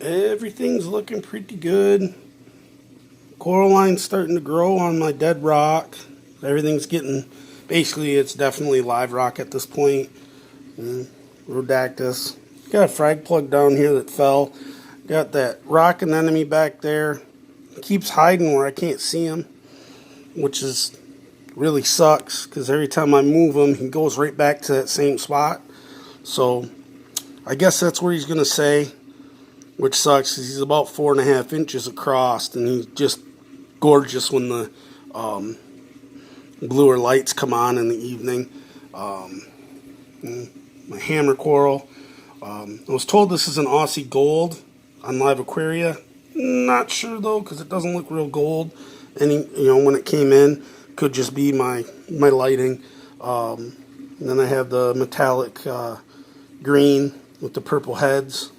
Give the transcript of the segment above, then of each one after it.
Everything's looking pretty good. Coral line's starting to grow on my dead rock. Everything's getting, basically it's definitely live rock at this point. Rhodactis. Got a frag plug down here that fell. Got that rock anemone back there. Keeps hiding where I can't see him, which is really sucks because every time I move him, he goes right back to that same spot. So I guess that's where he's going to stay, which sucks because he's about 4.5 inches across, and he's just gorgeous when the bluer lights come on in the evening. My hammer coral. I was told this is an Aussie gold on Live Aquaria. Not sure though, because it doesn't look real gold. When it came in, could just be my lighting. And then I have the metallic green with the purple heads,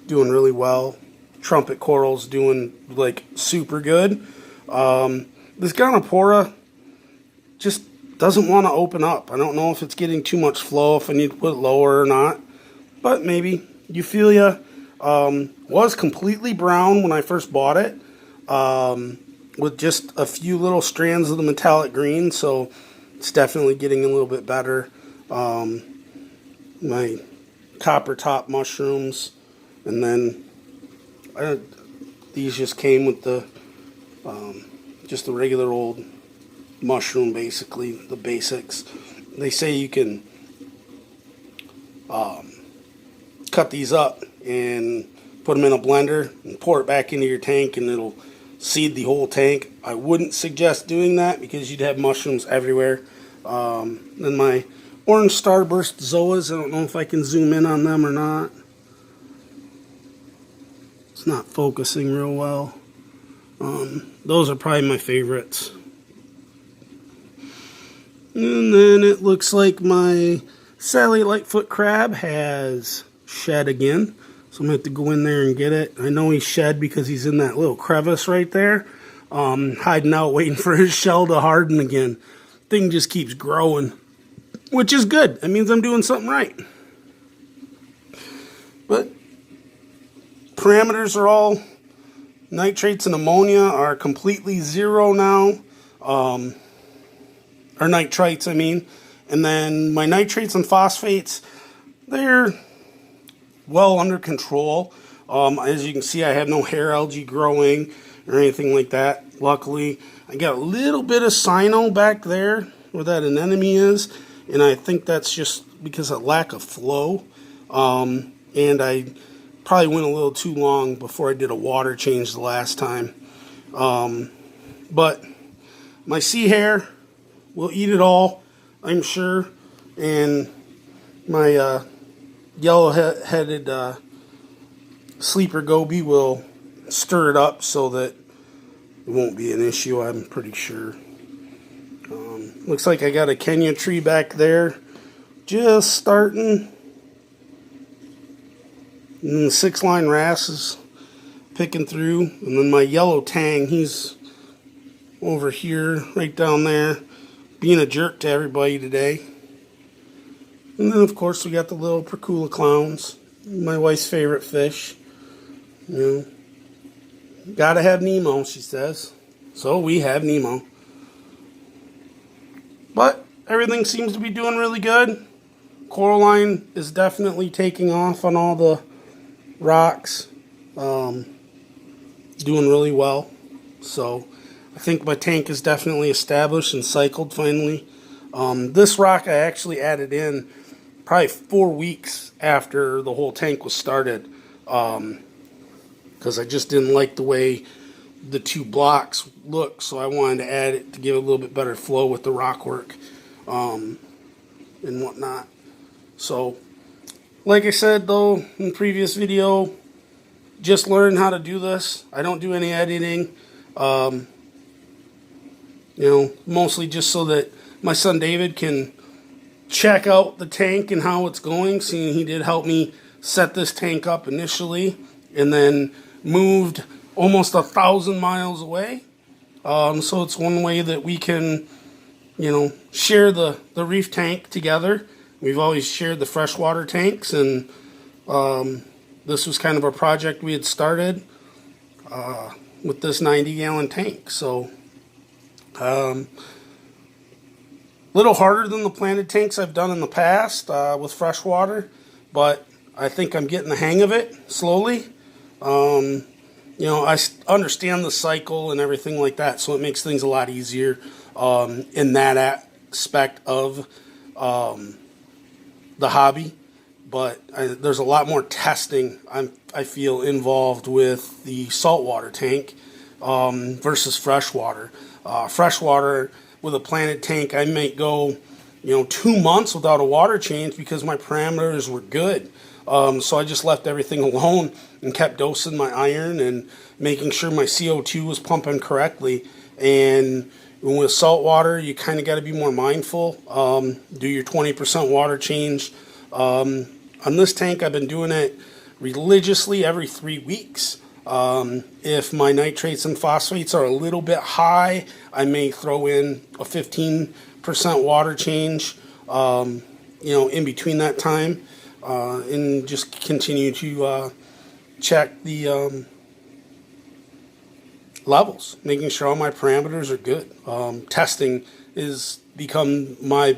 doing really well. Trumpet coral's doing like super good. This Gonopora just doesn't want to open up. I don't know if it's getting too much flow, if I need to put it lower or not, but maybe. Euphilia was completely brown when I first bought it, with just a few little strands of the metallic green, so it's definitely getting a little bit better. My copper top mushrooms, and then these just came with the just the regular old mushroom, basically the basics. They say you can cut these up and put them in a blender and pour it back into your tank, and it'll seed the whole tank. I wouldn't suggest doing that because you'd have mushrooms everywhere. Then my orange starburst zoas, I don't know if I can zoom in on them or not. It's not focusing real well. Those are probably my favorites. And then it looks like my Sally Lightfoot crab has shed again. So I'm going to have to go in there and get it. I know he shed because he's in that little crevice right there. Hiding out, waiting for his shell to harden again. Thing just keeps growing, which is good. That means I'm doing something right. But parameters are all, nitrates and ammonia are completely zero now. Or nitrites, I mean. And then my nitrates and phosphates, they're well under control. As you can see, I have no hair algae growing or anything like that. Luckily, I got a little bit of cyano back there where that anemone is, and I think that's just because of lack of flow. And I probably went a little too long before I did a water change the last time. But my sea hare will eat it all, I'm sure, and my yellow-headed sleeper goby will stir it up so that it won't be an issue, I'm pretty sure. Looks like I got a Kenya tree back there just starting. And the 6-line wrasse is picking through. And then my yellow tang, he's over here, right down there, being a jerk to everybody today. And then, of course, we got the little Percula clowns, my wife's favorite fish. Gotta have Nemo, she says. So we have Nemo. But everything seems to be doing really good. Coraline is definitely taking off on all the rocks. Doing really well. So I think my tank is definitely established and cycled finally. This rock I actually added in probably 4 weeks after the whole tank was started. Because I just didn't like the way the two blocks look, so I wanted to add it to give it a little bit better flow with the rock work and whatnot. So, like I said though in the previous video, just learn how to do this. I don't do any editing, mostly just so that my son David can check out the tank and how it's going, seeing he did help me set this tank up initially and then moved almost 1,000 miles away. So it's one way that we can, share the reef tank together. We've always shared the freshwater tanks, and this was kind of a project we had started with this 90-gallon tank. So little harder than the planted tanks I've done in the past with fresh water, but I think I'm getting the hang of it slowly. You know, I understand the cycle and everything like that, so it makes things a lot easier in that aspect of the hobby. But there's a lot more testing I feel involved with the saltwater tank versus freshwater. Freshwater with a planted tank, I might go 2 months without a water change because my parameters were good. So I just left everything alone and kept dosing my iron and making sure my CO2 was pumping correctly. And with saltwater, you kind of got to be more mindful. Do your 20% water change. On this tank, I've been doing it religiously every 3 weeks. If my nitrates and phosphates are a little bit high, I may throw in a 15% water change, in between that time, and just continue to check the levels, making sure all my parameters are good. Testing has become my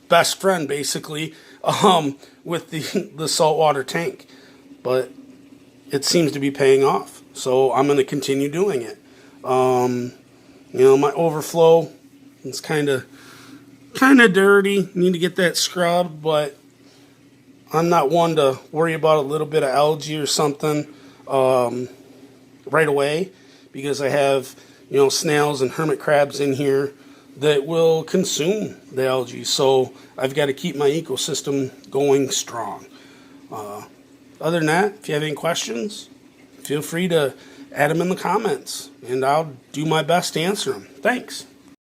best friend, basically, with the saltwater tank, but it seems to be paying off. So I'm going to continue doing it. My overflow is kind of dirty. Need to get that scrubbed, but I'm not one to worry about a little bit of algae or something right away, because I have snails and hermit crabs in here that will consume the algae. So I've got to keep my ecosystem going strong. Other than that, if you have any questions, feel free to add them in the comments, and I'll do my best to answer them. Thanks.